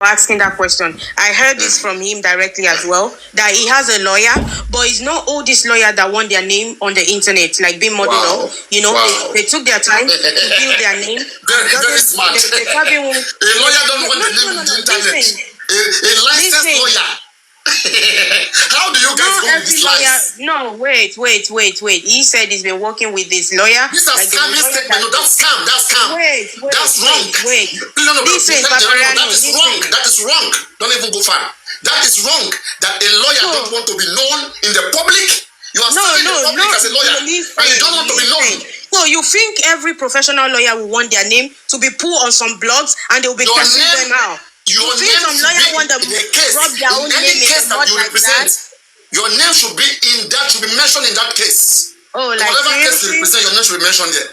asking that question. I heard this from him directly as well, that he has a lawyer, but it's not all these lawyers that want their name on the internet, like being modeled up. You know, they took their time to build their name. Very smart. A lawyer don't want the name on the internet. A licensed lawyer. How do you guys go with this lies? No, wait. He said he's been working with this lawyer. These are scamming statements. No, that's scam. Wait. That's wrong. No, listen, that is wrong. That is wrong. Don't even go far. That is wrong. That a lawyer don't want to be known in the public. You are serving the public as a lawyer, and you don't want to be known. So you think every professional lawyer will want their name to be put on some blogs and they will be casting them out? Your name should be in the case, in any case that you represent, your name should be mentioned in that case. Oh, like whatever case you represent, your name should be mentioned there.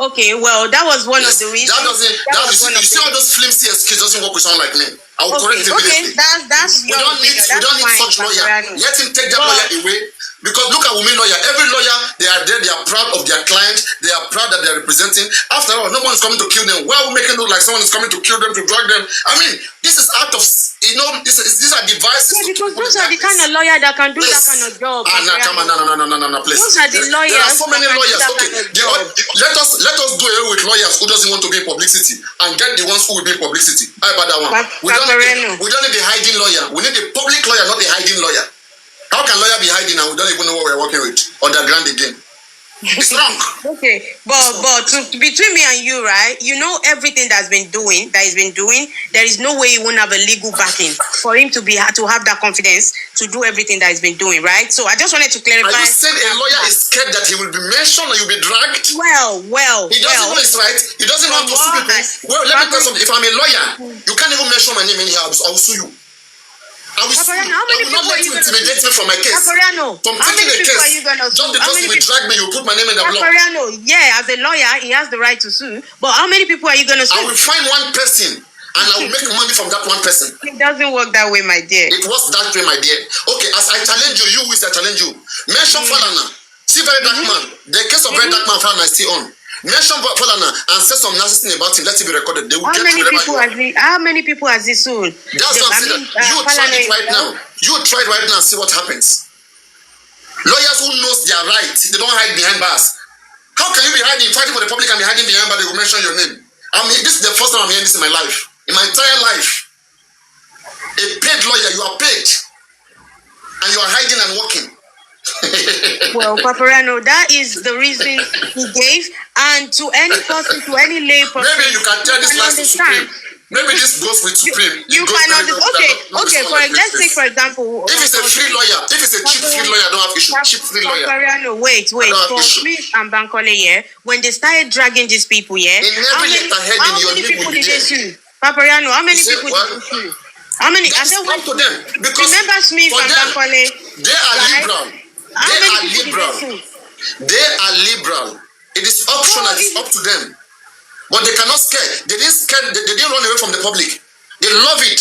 Okay, well, that was one of the reasons. You see all those flimsy excuses doesn't work with someone like me. I will correct it immediately. That's we don't need such lawyer. Let him take that lawyer away. Because look at Wunmi lawyer. Every lawyer, they are there. They are proud of their client. They are proud that they are representing. After all, no one is coming to kill them. Why are we making it look like someone is coming to kill them, to drag them? I mean, this is out of, these are devices. Yeah, because those are the kind of lawyer that can do that kind of job. Come on, no, please. Those are the lawyers. There are so many lawyers. Okay, let us do away with lawyers who doesn't want to be in publicity and get the ones who will be in publicity. How about that one? We don't need a hiding lawyer. We need a public lawyer, not a hiding lawyer. How can lawyer be hiding and we don't even know what we're working with underground again? It's wrong. Okay, but between me and you, right? You know everything that he's been doing. There is no way he won't have a legal backing for him to have that confidence to do everything that he's been doing, right? So I just wanted to clarify. Are you saying a lawyer is scared that he will be mentioned or you'll be dragged? Well. He doesn't know it's right. He doesn't want to sue people. Well, let me tell you something. If I'm a lawyer, you can't even mention my name anyhow. I will sue you. I will not let you intimidate me from my case. From taking a case, just because you will drag me, you put my name in the blog. Yeah, as a lawyer, he has the right to sue. But how many people are you going to sue? I will find one person and I will make money from that one person. It doesn't work that way, my dear. It works that way, my dear. Okay, as I challenge you, I challenge you. Mention Falana. See Very Dark Man. The case of Very Dark Man Falana is still on. Mention Falana and say some nasty thing about him. Let it be recorded. They will how many people has he sued? That's what I'm saying. You try it right now. You try it right now and see what happens. Lawyers who knows their rights, they don't hide behind bars. How can you be fighting for the public and be hiding behind bars? They will mention your name. I mean, this is the first time I'm hearing this in my life. In my entire life. A paid lawyer, you are paid. And you are hiding and working. Well, Paparano, that is the reason he gave, and to any person, to any lay person, maybe you can tell this last to Supreme. Maybe this goes with Supreme. You can understand. Okay. Let's take for example. If it's a free lawyer, if it's a cheap free lawyer, don't have issue. Cheap free lawyer. Paparano, wait. For Smith and Bankole, when they started dragging these people, how many people did they sue? Paparano, how many people did they sue? How many? I said, up to them. Because remember Smith and Bankole? They are liberal. They are liberal. It is optional. It's up to them. But they cannot scare. They didn't run away from the public. They love it.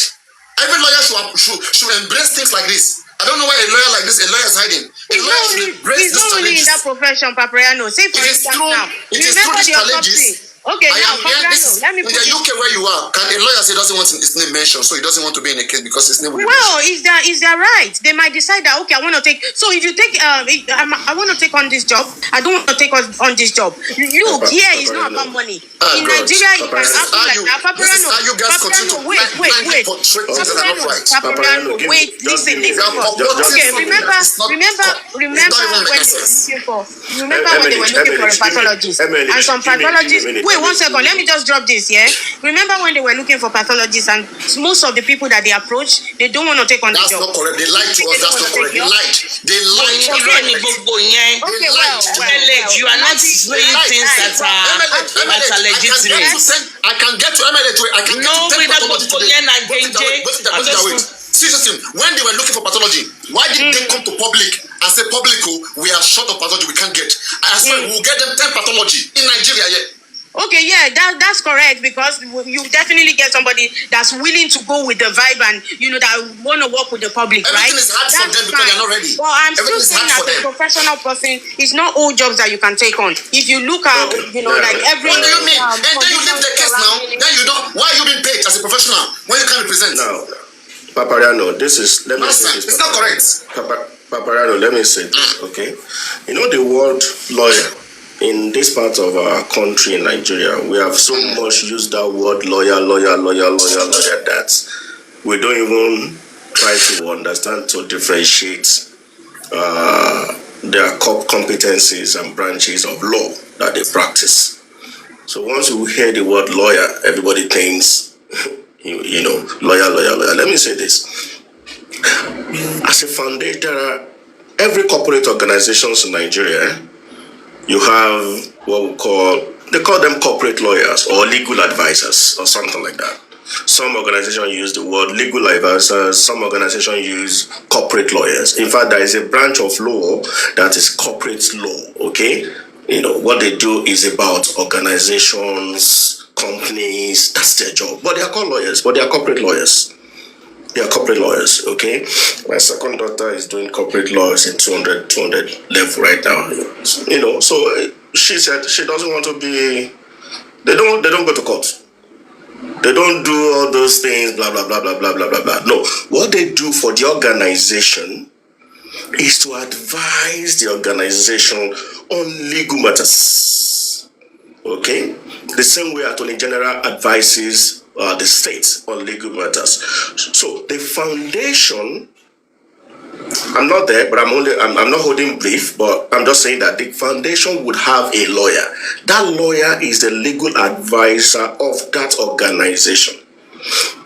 Every lawyer should embrace things like this. I don't know why a lawyer like this, a lawyer is hiding. A lawyer should embrace this challenge. He's not really in that profession, Paparano. Say for instance now. It is through these challenges. Okay, now, Paparano, let me put in the UK where you are, can a lawyer say doesn't want his name mentioned, so he doesn't want to be in a case because his name will be mentioned? Is that right? They might decide that, okay, I want to take, so if you take, I want to take on this job, I don't want to take on this job. Look, here it's not about money. In Nigeria, it can happen like that. Paparano, wait. Paparano, wait, listen. Okay, remember when they were looking for a pathologist, and some pathologists, wait 1 second, let me just drop this, Remember when they were looking for pathologists and most of the people that they approach, they don't want to take on the job. That's not correct. They lied to us. That's not correct. They lied. Okay, well. You are not saying things that are legitimate. I can get to MLA to it. I can get to pathology today. Seriously, when they were looking for pathology, why did they come to public and say, public, we are short of pathology, we can't get? I swear, we will get them 10 pathology in Nigeria, Okay, yeah, that's correct, because you definitely get somebody that's willing to go with the vibe and that want to work with the public, right? Everything is hard for them because they're not ready. Well, I'm still Everything is saying hard as for a them. professional person, it's not all jobs that you can take on. If you look at, like every. What do you mean? And then you leave the case now. Then you don't. Why are you being paid as a professional when you can't represent? No, Papariano, this is. Let me say this. It's not correct. Papariano, let me say this. Okay, you know the word lawyer. In this part of our country, in Nigeria, we have so much used that word lawyer that we don't even try to understand to differentiate their competencies and branches of law that they practice. So once you hear the word lawyer, everybody thinks, lawyer. Let me say this. As a founder, every corporate organizations in Nigeria, you have what they call them corporate lawyers or legal advisors or something like that. Some organizations use the word legal advisors, some organizations use corporate lawyers. In fact, there is a branch of law that is corporate law, okay? What they do is about organizations, companies, that's their job. But they are called lawyers, but they are corporate lawyers. They are corporate lawyers, okay? My second daughter is doing corporate laws in 200 level right now. So she said she doesn't want to be. They don't go to court. They don't do all those things, blah blah blah blah blah blah blah blah. No, what they do for the organization is to advise the organization on legal matters. Okay, the same way Attorney General advises the state on legal matters. So the foundation, I'm not there, but I'm not holding brief, but I'm just saying that the foundation would have a lawyer. That lawyer is the legal advisor of that organization.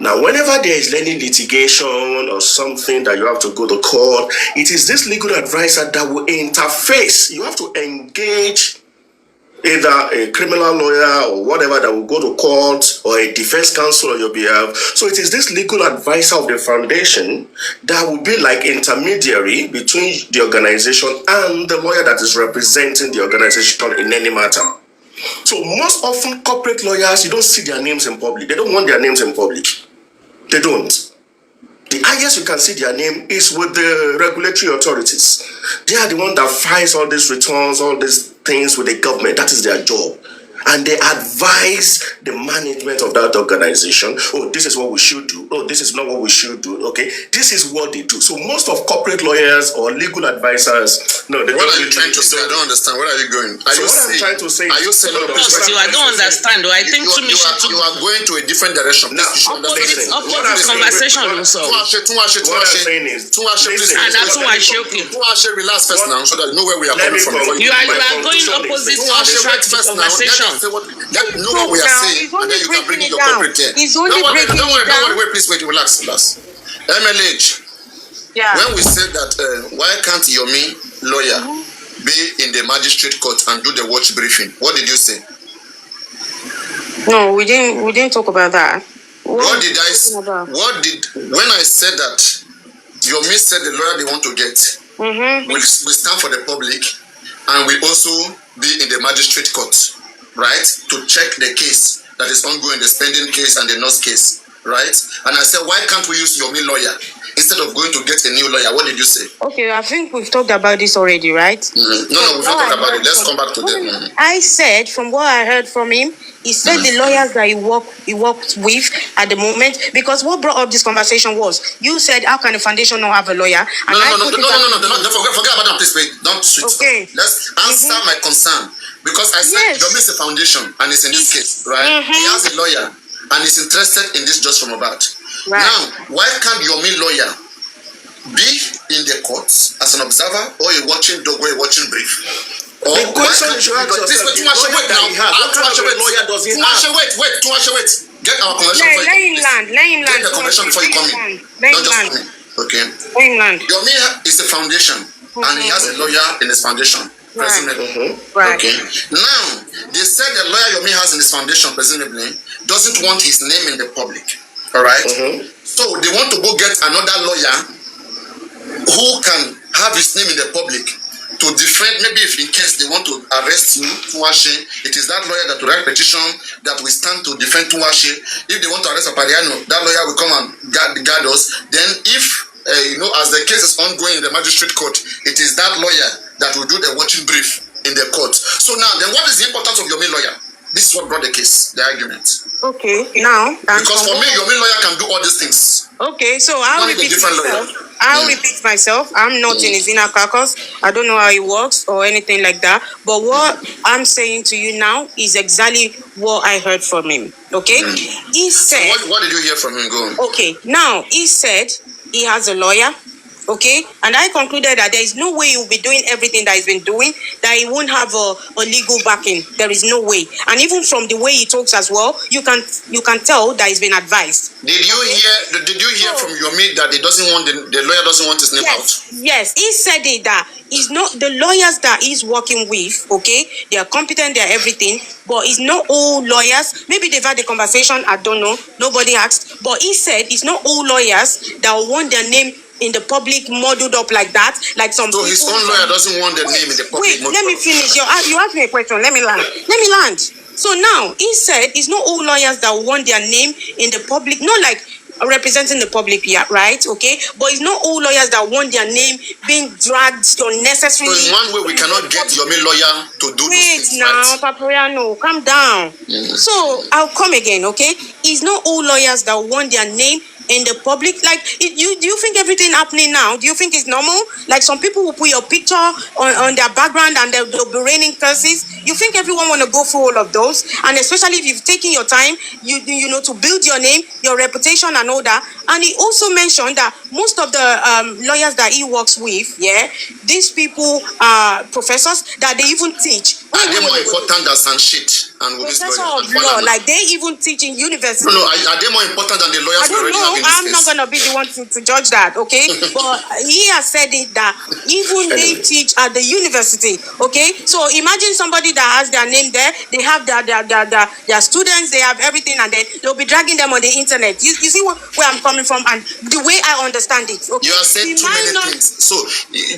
Now, whenever there is any litigation or something that you have to go to court, it is this legal advisor that will interface. You have to engage either a criminal lawyer or whatever that will go to court, or a defense counsel on your behalf. So it is this legal advisor of the foundation that will be like intermediary between the organization and the lawyer that is representing the organization in any matter. So most often corporate lawyers, you don't see their names in public. They don't want their names in public. They don't. The highest you can see their name is with the regulatory authorities. They are the one that files all these returns, all these things with the government. That is their job. And they advise the management of that organization. Oh, this is what we should do. Oh, this is not what we should do. Okay, this is what they do. So most of corporate lawyers or legal advisors, no, they what don't. What are you trying to say? I don't understand. Where are you going? I'm trying to say. Are you saying? I don't understand. Though I think you are going to a different direction. Now, opposite conversation also. What I'm saying is, relax first now, so that you know where we are coming from. You are going opposite conversation. Let know what we are saying, and then you can bring in your corporate here. Don't worry, wait, please wait, relax. MLH. Yeah. When we said that, why can't Yomi lawyer be in the magistrate court and do the watch briefing? What did you say? No, we didn't talk about that. When I said that Yomi said the lawyer they want to get will stand for the public and will also be in the magistrate court, right, to check the case that is ongoing, the spending case and the nurse case, right? And I said, why can't we use Yomi lawyer instead of going to get a new lawyer? What did you say? Okay, I think we've talked about this already, right? No, we've not talked about it. Let's come back to that. I said, from what I heard from him, he said the lawyers that he worked with at the moment, because what brought up this conversation was, you said, how can the foundation not have a lawyer? And no, forget about that, please, wait. Don't switch. Okay. Let's answer my concern. Because I said Yomi is a foundation and it's in this case, right? He has a lawyer and is interested in this just from about. Right. Now, why can't Yomi lawyer be in the courts as an observer or a watching dog or a watching brief? Or the question you should ask yourself, wait. Get our conversation before you come. Let him land. Get the conversation before you come in. Don't just come in. Okay. Yomi is a foundation and he has a lawyer in his foundation. Presumably. Right. Okay. Now, they said the lawyer Yomi has in his foundation, presumably, doesn't want his name in the public. Alright? So they want to go get another lawyer who can have his name in the public, to defend, maybe if in case they want to arrest you, Tuwashe, it is that lawyer that will write petition that will stand to defend Tuwashe. If they want to arrest Papariano, that lawyer will come and guard us. Then if, as the case is ongoing in the magistrate court, it is that lawyer that will do the watching brief in the court. So now, then what is the importance of your main lawyer? This is what brought the case, the argument. Okay, now. Because for me, your main lawyer can do all these things. Okay, so I'll repeat myself. I'm not in his inner caucus. I don't know how it works or anything like that. But what I'm saying to you now is exactly what I heard from him. Okay? He said... So what did you hear from him? Go on. Okay, now, he said he has a lawyer. Okay, and I concluded that there is no way he will be doing everything that he's been doing, that he won't have a legal backing. There is no way. And even from the way he talks as well, you can tell that he's been advised. Did you hear from Yomi that he doesn't want the lawyer doesn't want his name out? Yes, he said it that he's not the lawyers that he's working with, okay? They are competent, they are everything, but it's not all lawyers. Maybe they've had a conversation, I don't know. Nobody asked. But he said it's not all lawyers that want their name in the public muddled up like that, like some. So his own lawyer doesn't want the name in the public. Wait, let me finish. You asked me a question. Let me land. So now he said it's not all lawyers that want their name in the public, not like representing the public, yeah, right? Okay, but it's not all lawyers that want their name being dragged unnecessarily. So in one way, we cannot get your main lawyer to do this. Wait now, Papariano, calm down. So I'll come again, okay? It's not all lawyers that want their name in the public. Like, do you think everything happening now, do you think it's normal? Like, some people will put your picture on their background and they'll be raining curses. You think everyone want to go through all of those? And especially if you've taken your time, you know, to build your name, your reputation and all that. And he also mentioned that most of the lawyers that he works with, yeah, these people are professors that they even teach. Are they more important than Sanshit and Professor of law, like they even teach in university. No, are they more important than the lawyers? I don't know. I'm not going to be the one to judge that, okay? But he has said it that even they teach at the university, okay? So imagine somebody that has their name there, they have their students, they have everything, and then they'll be dragging them on the internet. You see where I'm coming from and the way I understand it. Okay? You are saying too many things. So,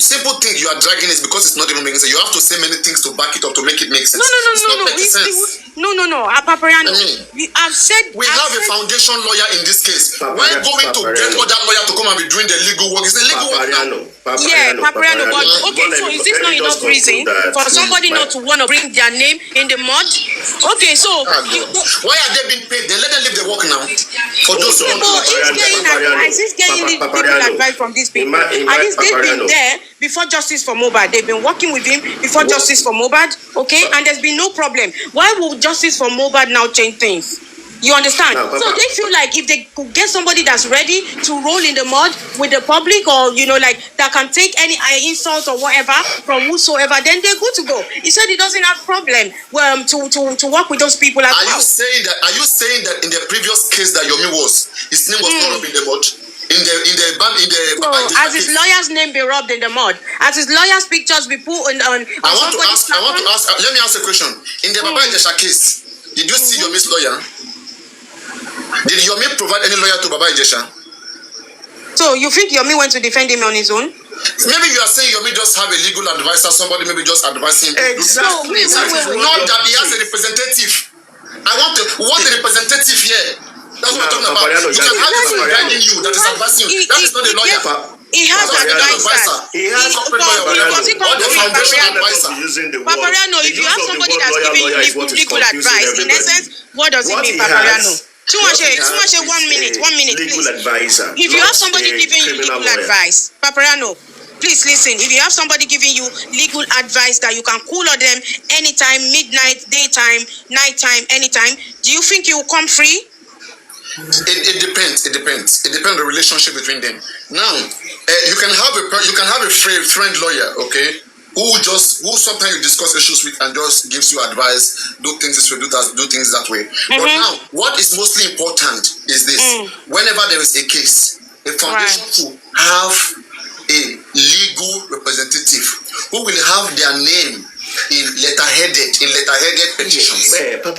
simple thing you are dragging is because it's not even making sense. You have to say many things to back it up to make it make sense. No. Papariano. I've said we have a foundation lawyer in this case. We're going to get other lawyer to come and be doing the legal work. It's the legal work now. Papariano. But okay, so is this not enough reason for somebody not to want to bring their name in the mud? Okay, so why are they being paid? Then let them leave the work now. For those who want to. He's getting legal advice from these people. And they've been there before Justice for Mohbad. They've been working with him before Justice for Mohbad, okay? And there's been no problem. Why would Justice for Mohbad now change things? You understand? So they feel like if they could get somebody that's ready to roll in the mud with the public, or like that can take any insult or whatever from whosoever, then they're good to go. He said he doesn't have problem to work with those people as well. Are you saying that in the previous case that Yomi his name was not up in the mud? So, as his lawyer's name be rubbed in the mud, as his lawyer's pictures be put on I want to ask. Let me ask a question. In the Baba Ijesha case, did you see Yomi's lawyer? Did Yomi provide any lawyer to Baba Ijesha? So you think Yomi went to defend him on his own? Maybe you are saying Yomi just have a legal advisor. Somebody maybe just advise him. Exactly. Not that he has a representative. Want a representative here. That's what I'm talking about. You can have someone guiding you that is advising you. That is not a lawyer. He has an advisor. He has a foundation advisor. Papariano, if you have somebody that's giving you legal advice, in essence, what does it mean, Papariano? 1 minute, please. If you have somebody giving you legal advice, Papariano, please listen. If you have somebody giving you legal advice that you can call on them anytime, midnight, daytime, nighttime, anytime, do you think you will come free? It depends. It depends on the relationship between them. Now, you can have a friend lawyer, okay, who sometimes you discuss issues with and just gives you advice, do things this way, do things that way. But now, what is mostly important is this: whenever there is a case, a foundation to have a legal representative who will have their name in letterheaded petitions, right? On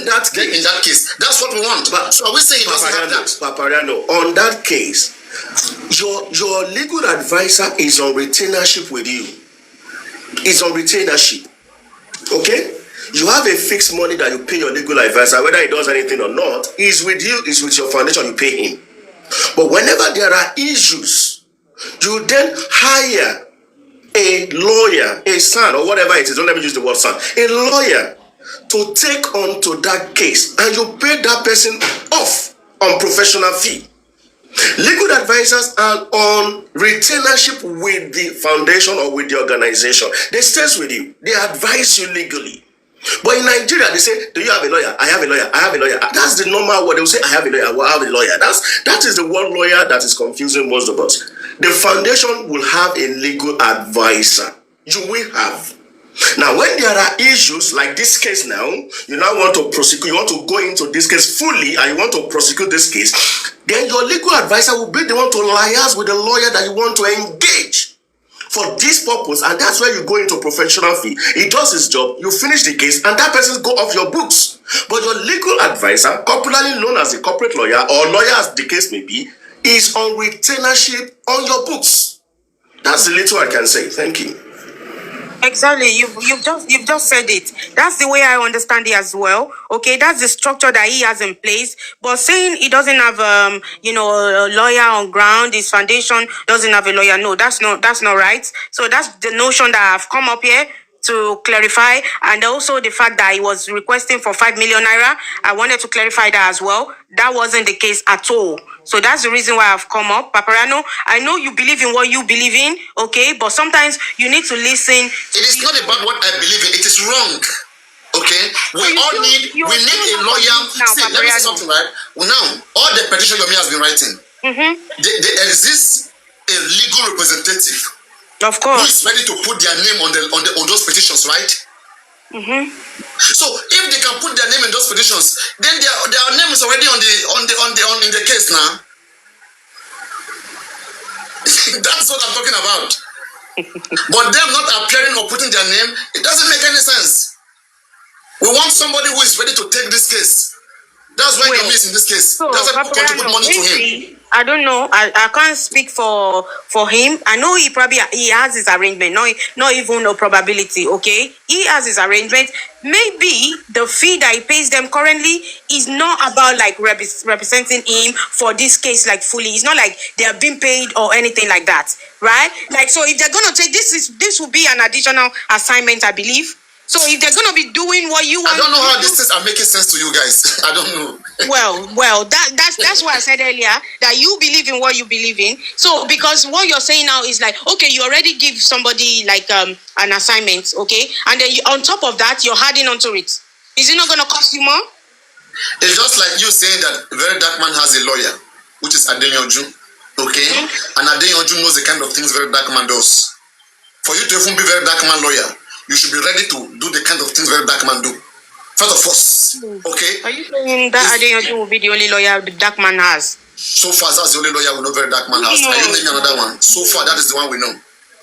that case, in that case, that's what we want. So we say he doesn't have that. Papariano, on that case, your legal advisor is on retainership with you. is on retainership. Okay? You have a fixed money that you pay your legal advisor, whether he does anything or not, is with you, is with your foundation, you pay him. But whenever there are issues, you then hire a lawyer, a son, or whatever it is, don't let me use the word son, a lawyer to take on to that case, and you pay that person off on professional fee. Legal advisors are on retainership with the foundation or with the organization. They stay with you. They advise you legally. But in Nigeria, they say, do you have a lawyer? I have a lawyer. I have a lawyer. That's the normal word. They will say, I have a lawyer. I have a lawyer. That is the word lawyer that is confusing most of us. The foundation will have a legal advisor. You will have. Now, when there are issues like this case now, you now want to prosecute, you want to go into this case fully, and you want to prosecute this case, then your legal advisor will be the one to liaise with the lawyer that you want to engage for this purpose, and that's where you go into professional fee. He does his job, you finish the case, and that person go off your books. But your legal advisor, popularly known as a corporate lawyer or lawyer as the case may be, is on retainership on your books. That's the little I can say. Thank you. Exactly, you've just said it. That's the way I understand it as well. Okay, that's the structure that he has in place. But saying he doesn't have a lawyer on ground, his foundation doesn't have a lawyer. No, that's not right. So that's the notion that I've come up here to clarify, and also the fact that he was requesting for 5 million naira. I wanted to clarify that as well. That wasn't the case at all. So that's the reason why I've come up. Paparano, I know you believe in what you believe in, okay? But sometimes you need to listen. It is not about what I believe in. It is wrong. Okay? We need a lawyer. See, let me say something, right? Now, all the petition Yomi has been writing, there exists a legal representative. Of course. Who is ready to put their name on those petitions, right? So if they can put their name in those petitions, then their name is already in the case now. That's what I'm talking about. But them not appearing or putting their name, it doesn't make any sense. We want somebody who is ready to take this case. That's why you're missing this case. So, that's why people contribute money to him. I don't know. I can't speak for him. I know he has his arrangement. Not even no probability. Okay, he has his arrangement. Maybe the fee that he pays them currently is not about like representing him for this case like fully. It's not like they are being paid or anything like that, right? Like, so if they're gonna take this will be an additional assignment, I believe. So if they're gonna be doing what you want, I don't know how these things are making sense to you guys. I don't know. Well, that's what I said earlier, that you believe in what you believe in. So because what you're saying now is like, okay, you already give somebody like an assignment, okay, and then on top of that, you're adding onto it. Is it not gonna cost you more? It's just like you saying that Very Dark Man has a lawyer, which is Adeyanju, okay, and Adeyanju knows the kind of things Very Dark Man does. For you to even be Very Dark Man lawyer, you should be ready to do the kind of things Very Dark Man do. First of all, okay? Are you saying that Adeyanju will be the only lawyer the Dark Man has? So far, that's the only lawyer we know Very Dark Man has. Are you naming another one? So far, that is the one we know.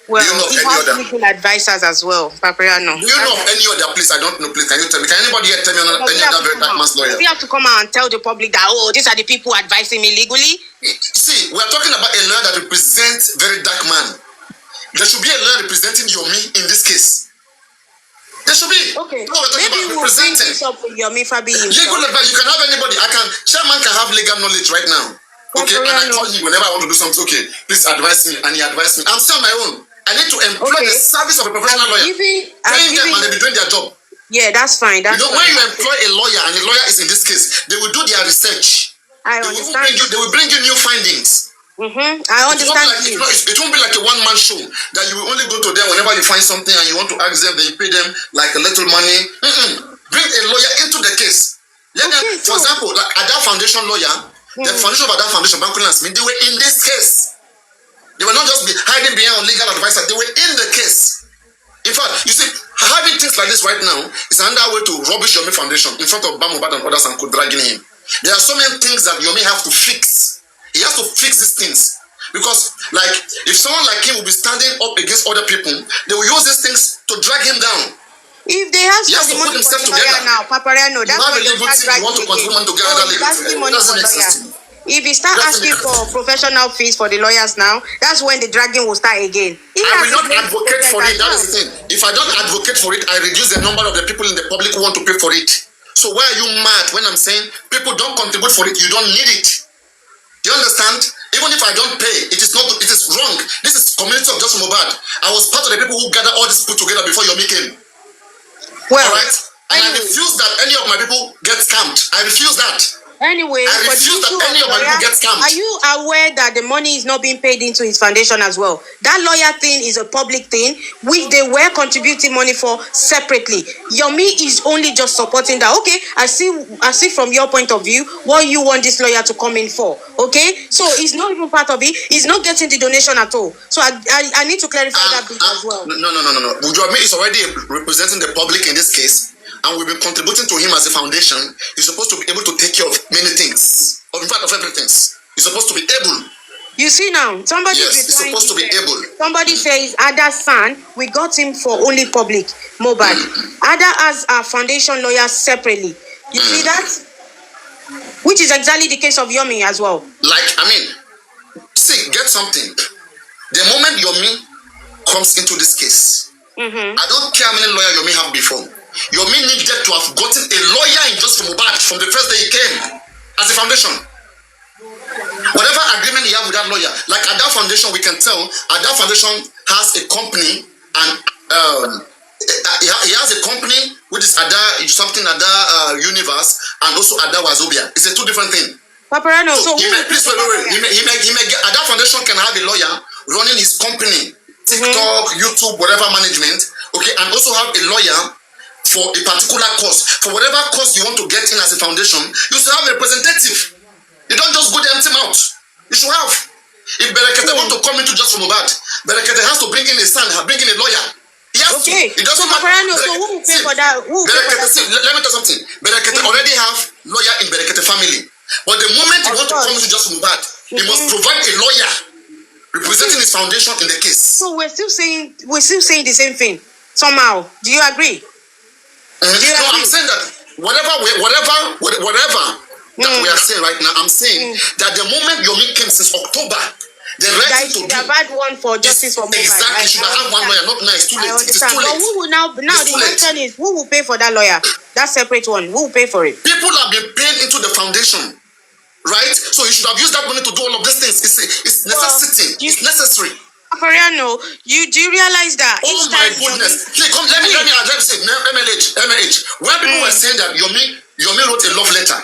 Well, do you know of any other? Legal advisors as well, Papriano. Do you know of any other place? I don't know. Please, can you tell me? Can anybody here tell me any other Very Dark Man's lawyer? We have to come out and tell the public that, oh, these are the people advising me legally. See, we are talking about a lawyer that represents Very Dark Man. There should be a lawyer representing Yomi in this case. There should be. Okay. No, we're talking maybe about representing. Yomi Fabi himself. Legal advice. You can have anybody. Chairman can have legal knowledge right now. Okay, and I tell you whenever I want to do something, okay, please advise me, and he advised me. I'm still on my own. I need to employ the service of a professional lawyer. Train them and they be doing their job. Yeah, that's fine. When you employ a lawyer, and the lawyer is in this case, they will do their research. I understand. They will bring you new findings. I understand. It won't be like a one-man show that you will only go to them whenever you find something and you want to ask them, then you pay them like a little money. Bring a lawyer into the case. Let them, for example, like Ada Foundation lawyer, the foundation of Ada Foundation, Bank they were in this case. They were not just hiding behind legal advisor, they were in the case. In fact, you see, having things like this right now is another way to rubbish Yomi Foundation in front of Bamubad and others and dragging him. There are so many things that Yomi have to fix. He has to fix these things. Because, like, if someone like him will be standing up against other people, they will use these things to drag him down. If they have he has to put himself together. Now, Paparano, that's why you want to contribute money to get other legal. It doesn't make sense to me. If you start asking for professional fees for the lawyers now, that's when the dragging will start again. I will not advocate for it. That is the thing. If I don't advocate for it, I reduce the number of the people in the public who want to pay for it. So why are you mad when I'm saying people don't contribute for it? You don't need it. You understand? Even if I don't pay, it is wrong. This is community of Justice Mohbad. I was part of the people who gathered all this put together before Yomi came. Well, all right? And I refuse that any of my people get scammed. I refuse that. Anyway, I refuse that any of my people get scammed. Are you aware that the money is not being paid into his foundation as well? That lawyer thing is a public thing, which they were contributing money for separately. Yomi is only just supporting that. Okay, I see from your point of view what you want this lawyer to come in for. Okay, so he's not even part of it. He's not getting the donation at all. So I need to clarify that bit as well. No. Yomi is already representing the public in this case. And we've been contributing to him as a foundation. He's supposed to be able to take care of many things, or in fact of everything. He's supposed to be able. You see now, somebody he's supposed to be able. Somebody says Ada's son, we got him for only public Mohbad. Ada has our foundation lawyer separately. You see that? Which is exactly the case of Yomi as well. See, get something. The moment Yomi comes into this case, I don't care how many lawyers Yomi have before. Yomi needed to have gotten a lawyer in just from Mohbad from the first day he came as a foundation. Whatever agreement he have with that lawyer, like at that foundation, we can tell Ada Foundation has a company, and he has a company which is Ada Universe and also Ada Wazobia. It's a two different thing. Paparano, so he may get Ada Foundation can have a lawyer running his company, TikTok, YouTube, whatever management, okay, and also have a lawyer for a particular cause. For whatever cause you want to get in as a foundation, you should have a representative. You don't just go the empty mouth. You should have. If Berekete want to come into just from Mohbad, Berekete has to bring in a son, bring in a lawyer. He has to. It doesn't matter. So who will pay for that? Let me tell you something. Berekete already have lawyer in Berekete family. But the moment he want to come into just from Mohbad, he must provide a lawyer representing his foundation in the case. So we're still saying the same thing somehow. Do you agree? No, I'm saying that whatever that we are saying right now, I'm saying that the moment Yomi came since October, the right thing to do. Have had one for justice for Mohbad. Exactly, you should have one lawyer, not now. It's too late. It's too late. But who will now the question is, who will pay for that lawyer? That separate one. Who will pay for it? People have been paying into the foundation, right? So you should have used that money to do all of these things. It's necessity. It's necessary. Fariano, do you realize that? Oh my goodness! Please come. Let me say MLH. When people were saying that Yomi wrote a love letter,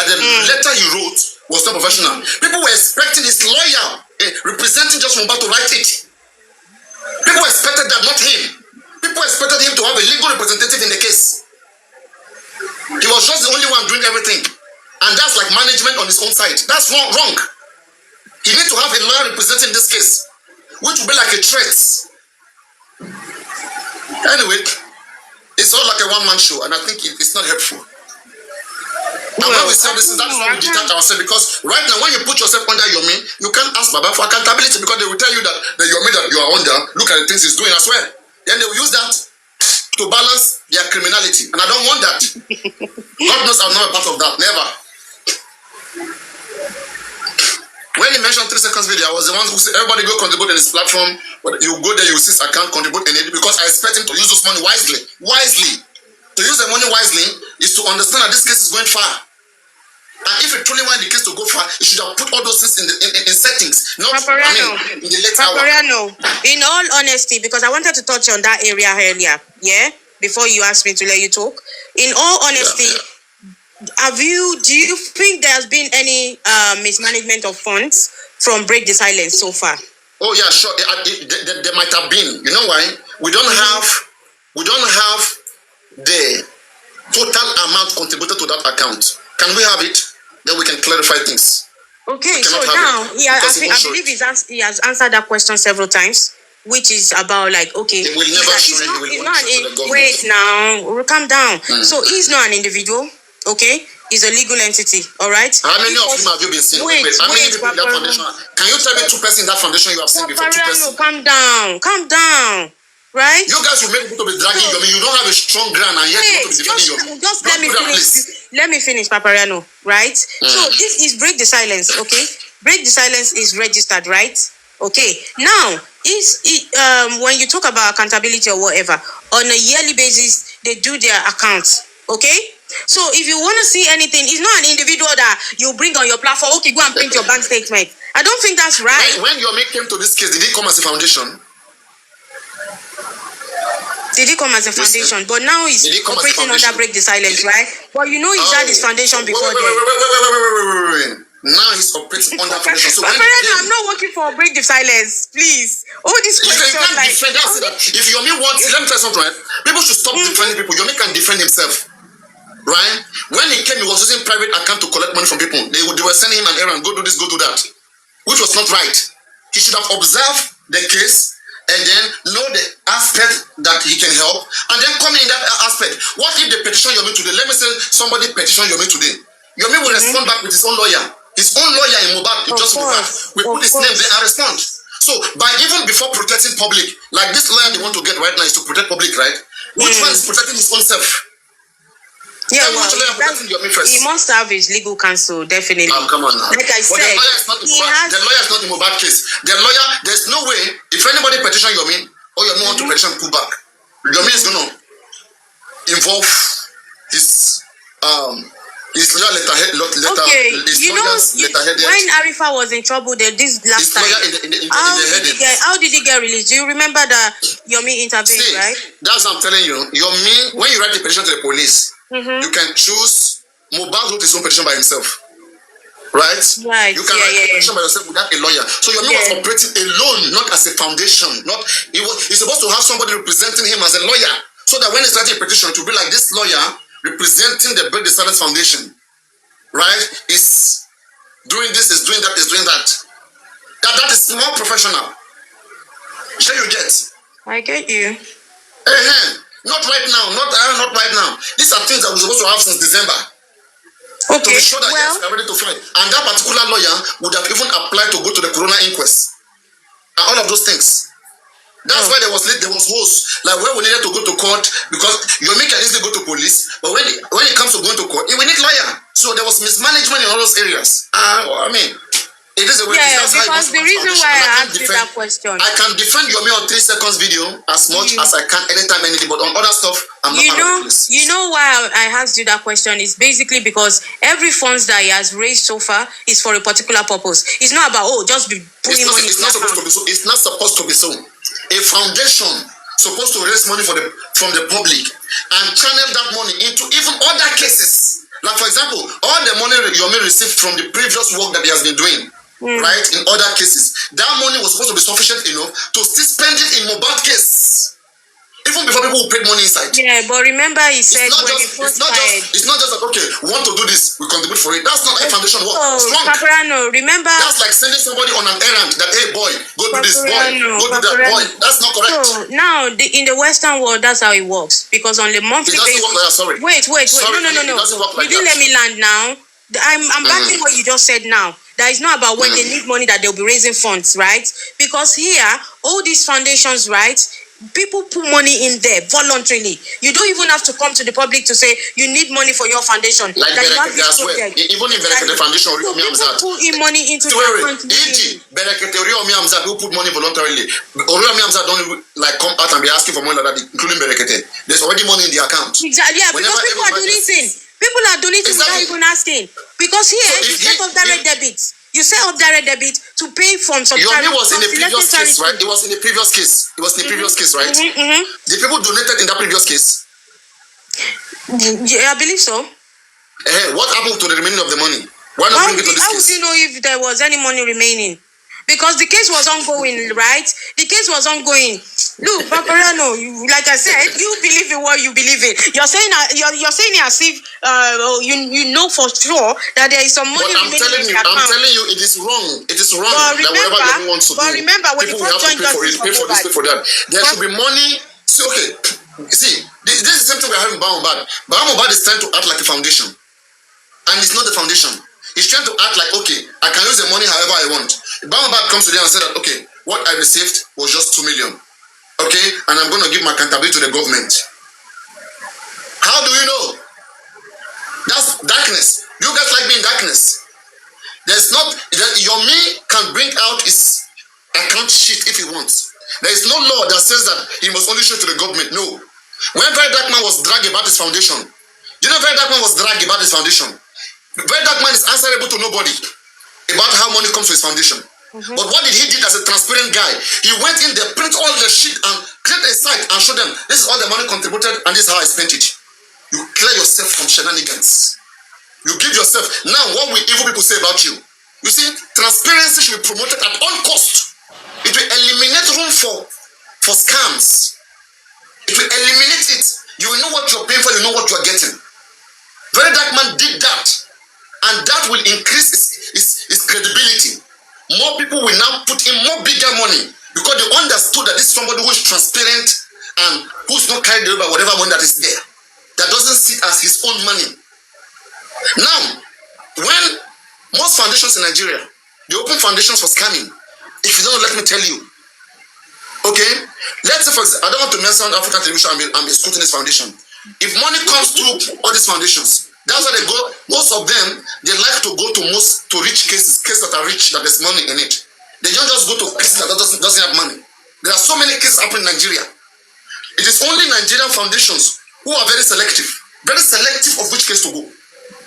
that the letter he wrote was not professional, people were expecting his lawyer representing just Mohbad to write it. People expected that, not him. People expected him to have a legal representative in the case. He was just the only one doing everything, and that's like management on his own side. That's wrong. He needs to have a lawyer representing this case, which will be like a threat. Anyway, it's all like a one-man show, and I think it's not helpful. And when we say this, that's why we detach ourselves, because right now, when you put yourself under Yomi, you can't ask Baba for accountability, because they will tell you that the Yomi that you are under, look at the things he's doing as well. Then they will use that to balance their criminality, and I don't want that. God knows I'm not a part of that, never. When he mentioned 3 seconds video, I was the one who said everybody go contribute in his platform. But you go there, you see I can't contribute in it, because I expect him to use this money wisely. To use the money wisely is to understand that this case is going far. And if it truly want the case to go far, you should have put all those things in settings, not in the late hour. In all honesty, because I wanted to touch on that area earlier, before you asked me to let you talk. In all honesty, do you think there's been any mismanagement of funds from Break the Silence so far? Oh yeah, sure. There might have been. You know why? We don't have the total amount contributed to that account. Can we have it? Then we can clarify things. Okay, so now I believe he has answered that question several times, which is about wait now, calm down. So he's not an individual. Okay, he's a legal entity. All right. How many of them have you been seeing? How many people in that foundation? Can you tell me 2 persons in that foundation you have seen before? 2 persons. Calm down. right? You guys will make people to be dragging Yomi. You don't have a strong ground, and yet you want to be defending Yomi. Just let me finish. Let me finish, Papariano, right? So this is break the silence, okay? Break the silence is registered, right? Okay. Now, when you talk about accountability or whatever, on a yearly basis, they do their accounts, okay? So if you want to see anything, it's not an individual that you bring on your platform. Okay, go and print your bank statement. I don't think that's right. When Yomi came to this case, did he come as a foundation? Did he come as a foundation? But now he's operating under break the silence, right? But you know he's had his foundation before wait. Now he's operating under foundation. So I'm not working for break the silence, please. All these questions, like if Yomi wants, let me tell you something, right? People should stop defending people. Yomi can defend himself, right? When he came, he was using private account to collect money from people. They were sending him an errand, go do this, go do that, which was not right. He should have observed the case and then know the aspect that he can help, and then come in that aspect. What if they petition Yomi today? Let me say somebody petition Yomi today. Yomi will respond back with his own lawyer. His own lawyer in Mobile, we put his name there and respond. So, by even before protecting public, like this lawyer they want to get right now is to protect public, right? Which one is protecting his own self? Yeah, well, he must have his legal counsel, definitely. Oh, come on now. Like I said, the lawyer is not the Mobile case. The lawyer, there's no way, if anybody petition Yomi, or Yomi want to petition pull back, Yomi is going to involve his lawyer letterhead. When Arifa was in trouble, this last time, how did he get released? Do you remember that Yomi intervened, right? That's what I'm telling you. Yomi, when you write the petition to the police, you can choose Mobile wrote his own petition by himself. Right? Right. You can write a petition by yourself without a lawyer. So Yomi was operating alone, not as a foundation. He's supposed to have somebody representing him as a lawyer. So that when he's writing a petition, to be like this lawyer representing the Break the Silence Foundation, right? Is doing this, is doing that, is doing that. That is more professional. Sure you get? I get you. Not right now. Not right now. These are things that we're supposed to have since December. Okay. To be sure that yes, we're ready to fight. And that particular lawyer would have even applied to go to the Corona inquest. And all of those things. That's why there was hosts. Like when we needed to go to court, because Yomi can easily go to police, but when it comes to going to court, we need lawyer. So there was mismanagement in all those areas. I mean, it is a way. Because the reason why I asked you that question, I can defend Yomi on 3 seconds video as much as I can anytime, anything, but on other stuff, I'm not. You know why I asked you that question is basically because every funds that he has raised so far is for a particular purpose. It's not about just be putting money. It's not supposed to be so. It's not supposed to be so. A foundation supposed to raise money from the public and channel that money into even other cases. Like for example, all the money Yomi received from the previous work that he has been doing, right, in other cases, that money was supposed to be sufficient enough to still spend it in Mobile case. Even before people who paid money inside. Yeah, but remember he said it's not just that, okay, we want to do this, we contribute for it. That's not a foundation work. Paparano, remember. That's like sending somebody on an errand that, hey boy, go do this, boy, go do that, boy. That's not correct. So now in the Western world, that's how it works. Because on the monthly basis. Wait. No. You didn't let me land now. I'm backing what you just said now. That is not about when they need money that they'll be raising funds, right? Because here, all these foundations, right? People put money in there voluntarily. You don't even have to come to the public to say you need money for your foundation. Like even in the foundation, so people put in money into the account. Who put money voluntarily. Don't like come out and be asking for money like that, including Berekete. There's already money in the account. Exactly. Yeah, because people are donating. People are donating without even asking. Because here, you set up direct debit. You set up direct debit to pay from some Yomi was in the previous case, right? It was in the previous case. Right? The people donated in that previous case. Yeah, I believe so. What happened to the remaining of the money? Why not bring it to this case? How would you know if there was any money remaining? Because the case was ongoing, right? The case was ongoing. Look, Paparano, like I said, you believe in what you believe in. You're saying as if you know for sure that there is some money remaining in the account. I'm telling you, it is wrong. It is wrong. But remember, when the first joint justice pay for this, pay for that. There should be money. See, this is the same thing we're having Baumobad. Baumobad is trying to act like a foundation, and it's not the foundation. He's trying to act like, okay, I can use the money however I want. Baumobad comes today and said that, okay, what I received was just 2 million. Okay, and I'm going to give my accountability to the government. How do you know? That's darkness. You guys like being darkness. There's not, your me can bring out his account sheet if he wants. There is no law that says that he must only show to the government. No. When Very Dark Man was dragged about his foundation, you know Very Dark Man was dragged about his foundation. Very Dark Man is answerable to nobody about how money comes to his foundation. But what did he do as a transparent guy? He went in there, print all the shit and create a site and show them this is all the money contributed and this is how I spent it. You clear yourself from shenanigans. You give yourself. Now, what will evil people say about you? You see, transparency should be promoted at all cost. It will eliminate room for scams. It will eliminate it. You will know what you're paying for, you know what you're getting. Very Dark Man did that. And that will increase his credibility. More people will now put in more bigger money because they understood that this is somebody who is transparent and who's not carried away by whatever money that is there. That doesn't sit as his own money. Now, when most foundations in Nigeria, they open foundations for scamming. If you don't know, let me tell you. Okay? Let's say, for example, I don't want to mention African Television and be scrutinized foundation. If money comes through all these foundations, that's why they go, most of them, they like to go to rich cases that are rich, that there's money in it. They don't just go to cases that doesn't have money. There are so many cases happening in Nigeria. It is only Nigerian foundations who are very selective of which case to go.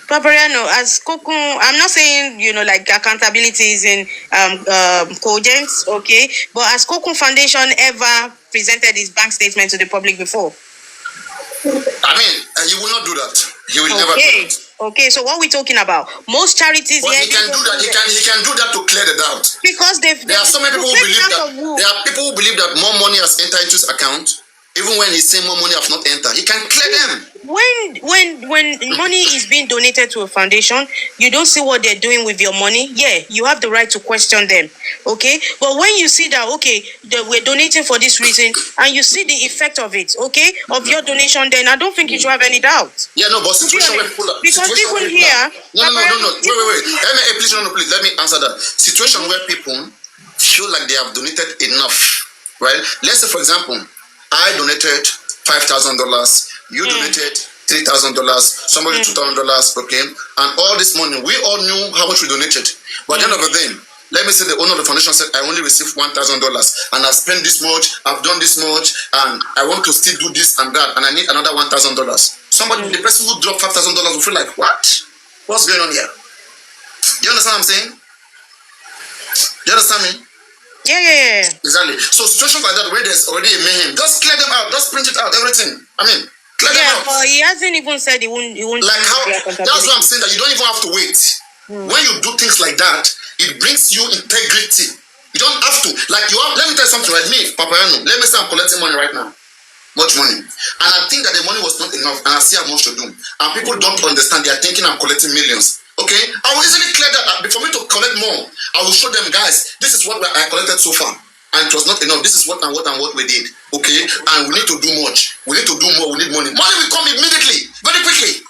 Papariano, as Kokun, I'm not saying, like accountability is in cogent, okay? But has Kokun Foundation ever presented his bank statement to the public before? I mean, he will not do that. He will never do that. Okay, so what are we talking about? Most charities but he can do that. He can do that to clear the doubt. Because there are so many people who believe that. There are people who believe that more money has entered into his account, even when he's saying more money have not entered. He can clear them. When money is being donated to a foundation, you don't see what they're doing with your money. Yeah, you have the right to question them. Okay, but when you see that we're donating for this reason, and you see the effect of it, okay, of your donation, then I don't think you should have any doubt. Yeah, no, but situation where people are, because people here. No. Wait. Please, let me answer that. Situation where people feel like they have donated enough, right? Let's say, for example, I donated $5,000. You donated $3,000, somebody $2,000, okay? And all this money, we all knew how much we donated. But at the end of the day, let me say the owner of the foundation said, I only received $1,000 and I've spent this much, I've done this much, and I want to still do this and that, and I need another $1,000. Somebody, the person who dropped $5,000 will feel like, what? What's going on here? You understand what I'm saying? You understand me? Yeah. Exactly. So situations like that where there's already a mayhem, just clear them out, just print it out, everything. I mean, clear them out. But he hasn't even said he won't. Like how? That's what I'm saying. That you don't even have to wait. When you do things like that, it brings you integrity. You don't have to. Like you have. Let me tell you something. Like me, Papariano. Let me say I'm collecting money right now. Much money, and I think that the money was not enough, and I see how much to do. And people don't understand. They are thinking I'm collecting millions. Okay, I will easily clear that. For me to collect more, I will show them, guys, this is what I collected so far, and it was not enough. This is what we did. Okay, and we need to do much. We need to do more. We need money. Money will come immediately, very quickly.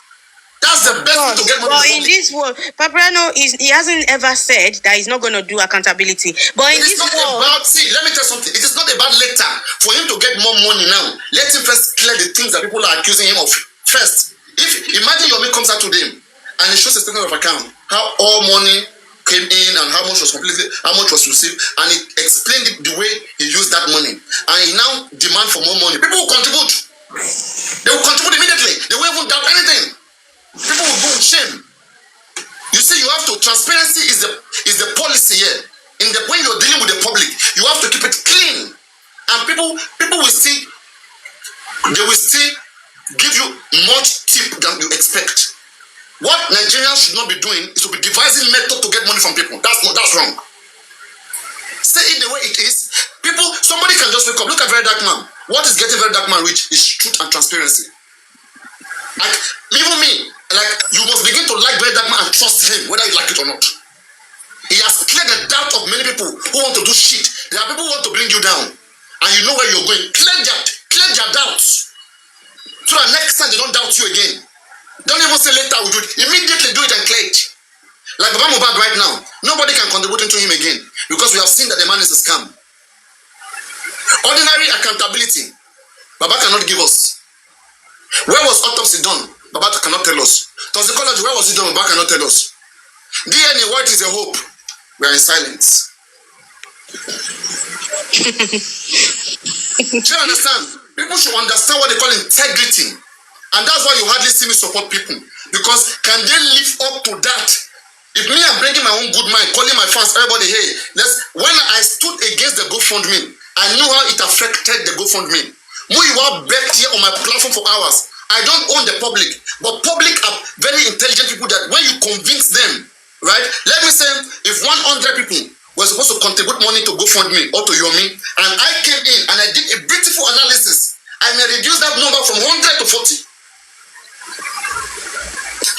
That's the best way to get money. But in this world, Papariano he hasn't ever said that he's not going to do accountability. But in this world, see, let me tell you something. It is not about later for him to get more money now. Let him first clear the things that people are accusing him of first. If imagine your mate comes out to them and he shows a statement of account, how all money came in and how much was received, and he explained it the way he used that money, and he now demand for more money. People will contribute. They will contribute immediately. They won't even doubt anything. People will go with shame. You see, you have to. Transparency is the policy here. When you're dealing with the public, you have to keep it clean, and people will see. They will still give you much tip than you expect. What Nigerians should not be doing is to be devising method to get money from people. That's wrong. Say it the way it is. Somebody can just wake up. Look at Very Dark Man. What is getting Very Dark Man rich is truth and transparency. Like even me, like you must begin to like Very Dark Man and trust him, whether you like it or not. He has cleared the doubt of many people who want to do shit. There are people who want to bring you down, and you know where you're going. Clear their doubts, so that next time they don't doubt you again. Don't even say later we'll do it. Immediately do it and clear it. Like Baba Mohbad right now, nobody can contribute into him again because we have seen that the man is a scam. Ordinary accountability, Baba cannot give us. Where was autopsy done? Baba cannot tell us. Toxicology, where was it done? Baba cannot tell us. DNA, what is a hope? We are in silence. Do you understand? People should understand what they call integrity. And that's why you hardly see me support people. Because can they live up to that? If me, I'm bringing my own good mind, calling my fans, everybody, hey, when I stood against the GoFundMe, I knew how it affected the GoFundMe. You are back here on my platform for hours. I don't own the public, but public are very intelligent people that when you convince them, right? Let me say, if 100 people were supposed to contribute money to GoFundMe or to Yomi, and I came in and I did a beautiful analysis, I may reduce that number from 100 to 40.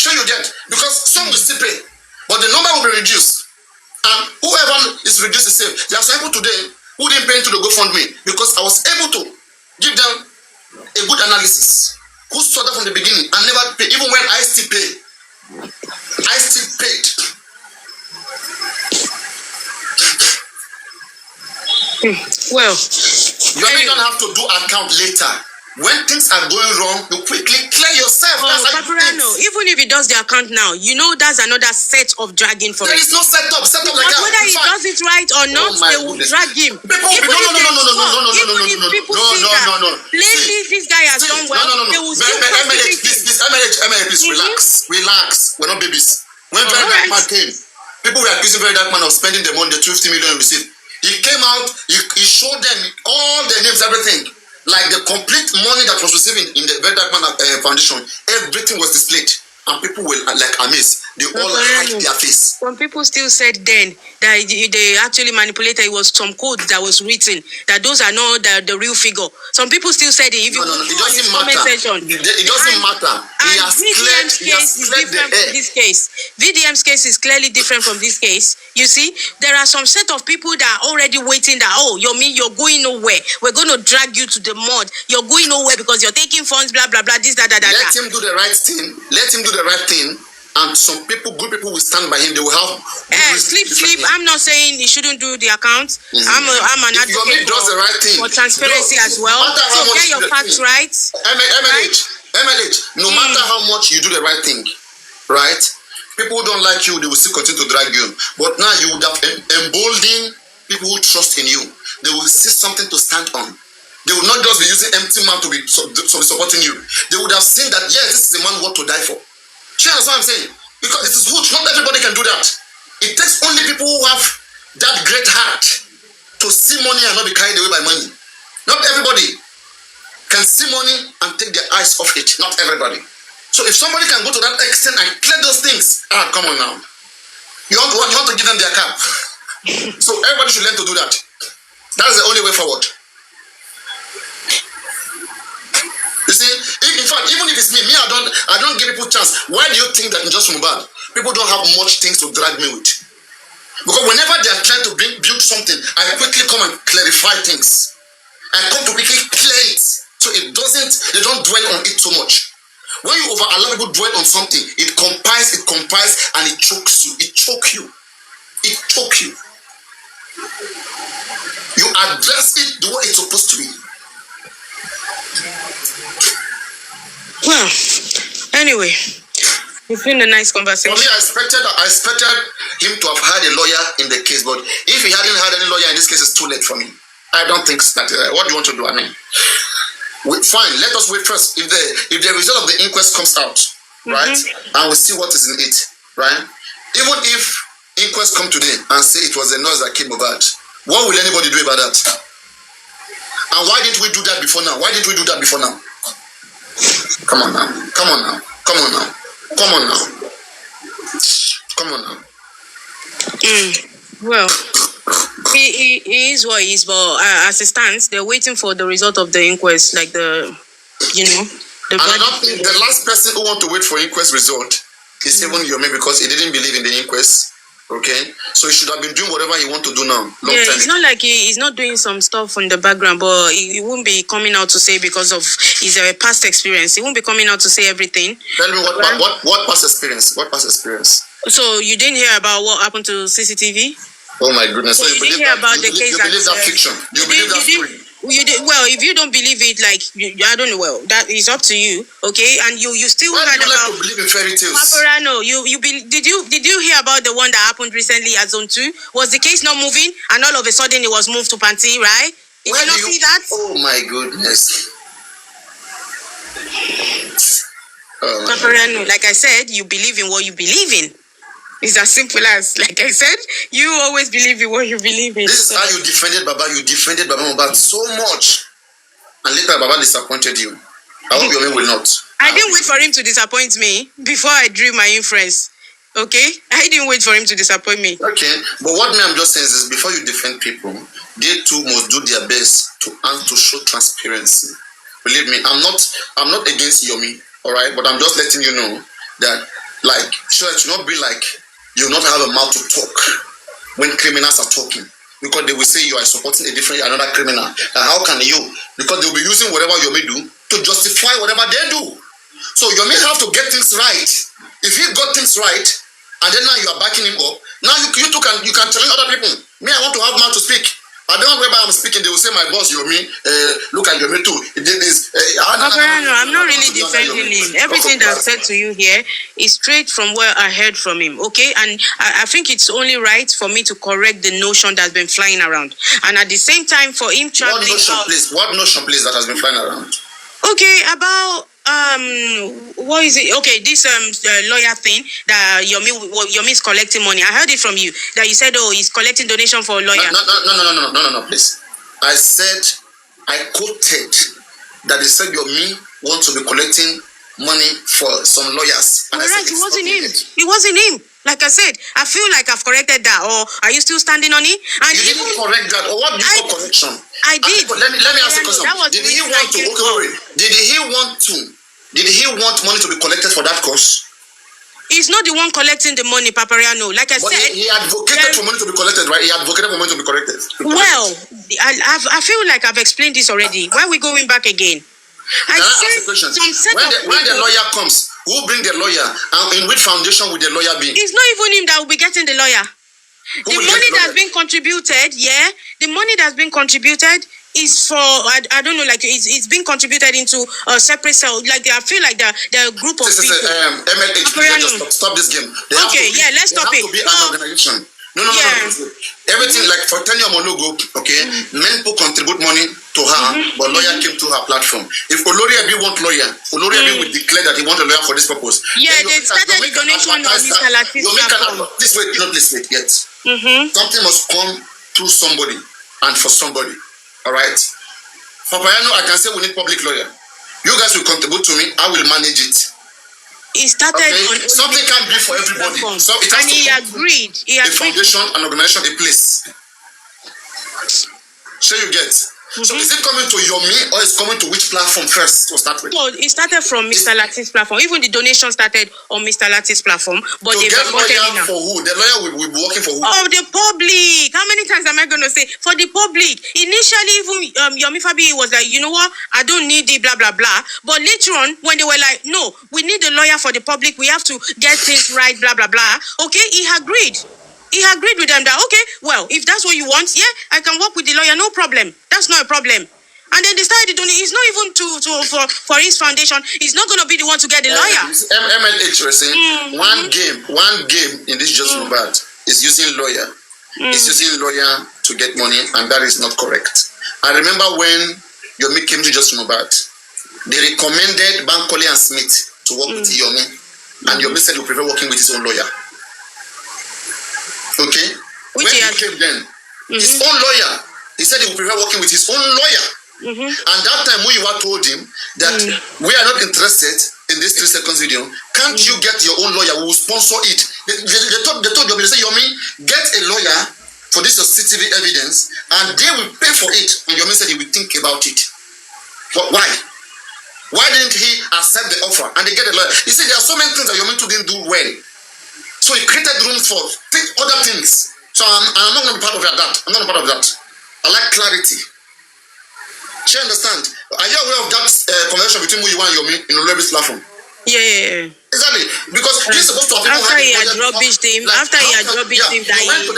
Show you that, because some will still pay, but the number will be reduced. And whoever is reduced is safe. There are some people today who didn't pay into the GoFundMe because I was able to give them a good analysis. Who saw that from the beginning and never paid, even when I still pay. I still paid. Well, You don't have to do account later. When things are going wrong, you quickly clear yourself. Paparano, even if he does the account now, you know that's another set of dragging for there it. is no setup like that. Whether he does it right or not, they will drag him. No. Plainly, this guy has done well. They will still please relax. We're not babies. When Very Dark Man came, people were accusing Very Dark Man of spending the money, the 250 million received. He came out, he showed them all the names, everything. Like the complete money that was received in the Very Dark Man Foundation, everything was displayed. And people were like amazed. They all hide their face. Some people still said then that they actually manipulated. It was some code that was written that those are not the real figure. Some people still said it. If you it doesn't matter. It doesn't matter. VDM's case is different from this case. VDM's case is clearly different from this case. You see, there are some set of people that are already waiting that, oh, you're going nowhere. We're going to drag you to the mud. You're going nowhere because you're taking funds, blah, blah, blah, this, that. Let him do the right thing. Let him do the right thing. And some people, good people will stand by him. They will have sleep. I'm not saying he shouldn't do the account. I'm an advocate for transparency as well. So get your facts right. MLH, no matter how much you do the right thing, right? People who don't like you, they will still continue to drag you. But now you would have emboldened people who trust in you. They will see something to stand on. They will not just be using empty man to be supporting you. They would have seen that, yes, this is a man worth to die for. You understand what I'm saying? Because it is good. Not everybody can do that. It takes only people who have that great heart to see money and not be carried away by money. Not everybody can see money and take their eyes off it. Not everybody. So if somebody can go to that extent and clear those things, come on now. You want to give them their cap. So everybody should learn to do that. That's the only way forward. You see, in fact, even if it's me, I don't give people chance. Why do you think that in Just Mubad, people don't have much things to drag me with? Because whenever they are trying to build something, I quickly come and clarify things. I come to quickly clear it, so they don't dwell on it so much. When you allow people dwell on something, it compiles, and it chokes you. It choke you. You address it the way it's supposed to be. Well, anyway, it's been a nice conversation. For me, I expected him to have had a lawyer in the case, but if he hadn't had any lawyer in this case, it's too late for me. I don't think that. What do you want to do? I mean, fine. Let us wait first. If the result of the inquest comes out, right, and we'll see what is in it, right. Even if inquest come today and say it was the nurse that killed Mohbad, what will anybody do about that? And why didn't we do that before now? Come on now. Well, he is what he is, but as it stands, they're waiting for the result of the inquest, like the last person who want to wait for inquest result is even Yomi, because he didn't believe in the inquest. Okay, so he should have been doing whatever he want to do now. It's not like he's not doing some stuff in the background, but he won't be coming out to say because of his past experience. He won't be coming out to say everything. Tell me what past experience? What past experience? So you didn't hear about what happened to CCTV? Oh my goodness! So you didn't hear about the case? You believe that fiction? You believe that story? You did well. If you don't believe it, like I don't know. Well, that is up to you, okay? And you still Why heard do you like about to believe in fairy tales? Paparano. Did you hear about the one that happened recently at Zone 2? Was the case not moving, and all of a sudden it was moved to Panti, right? Did you not see that? Oh my goodness. Paparano, like I said, you believe in what you believe in. It's as simple as, like I said, you always believe in what you believe in. This is how you defended Baba. You defended Baba Mohbad so much. And later Baba disappointed you. I hope your man will not. I didn't wait for him to disappoint me before I drew my inference. Okay? I didn't wait for him to disappoint me. Okay. But what I'm just saying is before you defend people, they too must do their best to show transparency. Believe me, I'm not against Yomi, alright? But I'm just letting you know that, like, sure, it should not be like you not have a mouth to talk when criminals are talking, because they will say you are supporting another criminal. And how can you? Because they will be using whatever you may do to justify whatever they do. So you may have to get things right. If he got things right, and then now you are backing him up, now you can challenge other people. Me, I want to have mouth to speak. I don't know whether I'm speaking, they will say my boss Yomi, look at Yomi too. He did this. I'm not really defending him. Everything that's said to you here is straight from where I heard from him, okay? And I think it's only right for me to correct the notion that's been flying around. And at the same time, for him traveling What notion, please, that has been flying around? Okay, about what is it? Okay, this lawyer thing that Yomi is collecting money. I heard it from you that you said, oh, he's collecting donation for a lawyer. No, please. I said, I quoted that they said Yomi wants to be collecting money for some lawyers. And right, it wasn't him. It wasn't him. Like I said, I feel like I've corrected that. Or are you still standing on it? And you didn't correct that. Or what do you call correction? I did. Let me ask you a question. Did he want money to be collected for that cause? He's not the one collecting the money, Papariano. Like I said, he advocated for money to be collected, right? He advocated for money to be collected. Well, I feel like I've explained this already. Why are we going back again? I ask a question. When the lawyer comes, who bring the lawyer, and in which foundation will the lawyer be? It's not even him that will be getting the lawyer. The money that's been contributed, the money that's been contributed is for I don't know, like it's been contributed into a separate cell. Like I feel like the group of people. MLH, stop this game. Let's stop it. To be an organization. No. Everything like for Tanya Monogo, okay, men people contribute money to her, but lawyer came to her platform. If Oloriabi want lawyer, Oloriabi will declare that he want a lawyer for this purpose. Yeah, they started the donation on Mr. Latif. Please wait yet. Something must come through somebody and for somebody. All right. Papayano, I can say we need public lawyer. You guys will contribute to me. I will manage it. It started on something can't be for everybody. So it has and he agreed. He agreed. A foundation, an organization, a place. So you get. So is it coming to Yomi or is it coming to which platform first to start with? Well, it started from Mr. Latif's platform. Even the donation started on Mr. Latif's platform. But to get lawyer for who? The lawyer will be working for who? Oh, the public. How many times am I going to say? For the public. Initially, even Yomi Fabi was like, you know what? I don't need it, blah, blah, blah. But later on, when they were like, no, we need a lawyer for the public. We have to get things right, blah, blah, blah. Okay, he agreed. He agreed with them that, okay, well, if that's what you want, I can work with the lawyer, no problem. That's not a problem. And then they started doing it. It's not even for his foundation. He's not going to be the one to get the lawyer. MLH was saying one game in this Just Mohbad is using lawyer. It's using lawyer to get money, and that is not correct. I remember when Yomi came to Just Mohbad, they recommended Bankole and Smith to work with Yomi, and Yomi said he would prefer working with his own lawyer. Okay? When he came then, his own lawyer, he said he would prefer working with his own lawyer. And that time Muyiwa told him that we are not interested in this 3 seconds video. Can't you get your own lawyer who will sponsor it? They told Yomi, they say, Yomi, get a lawyer for this CCTV evidence and they will pay for it. And Yomi said he will think about it. But why? Why didn't he accept the offer and they get a lawyer? You see, there are so many things that Yomi didn't do well. So he created rooms for other things. So I'm not going to be part of that. I'm not part of that. I like clarity. Do you understand? Are you aware of that conversation between Muyiwa and Yomi in Olebi's platform? Yeah. Exactly. Because he's supposed to have after he had rubbished him, you went to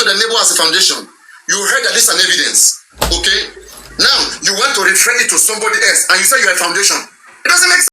the neighbor as a foundation. You heard that this is an evidence. Okay? Now, you want to refer it to somebody else and you say you're a foundation. It doesn't make sense.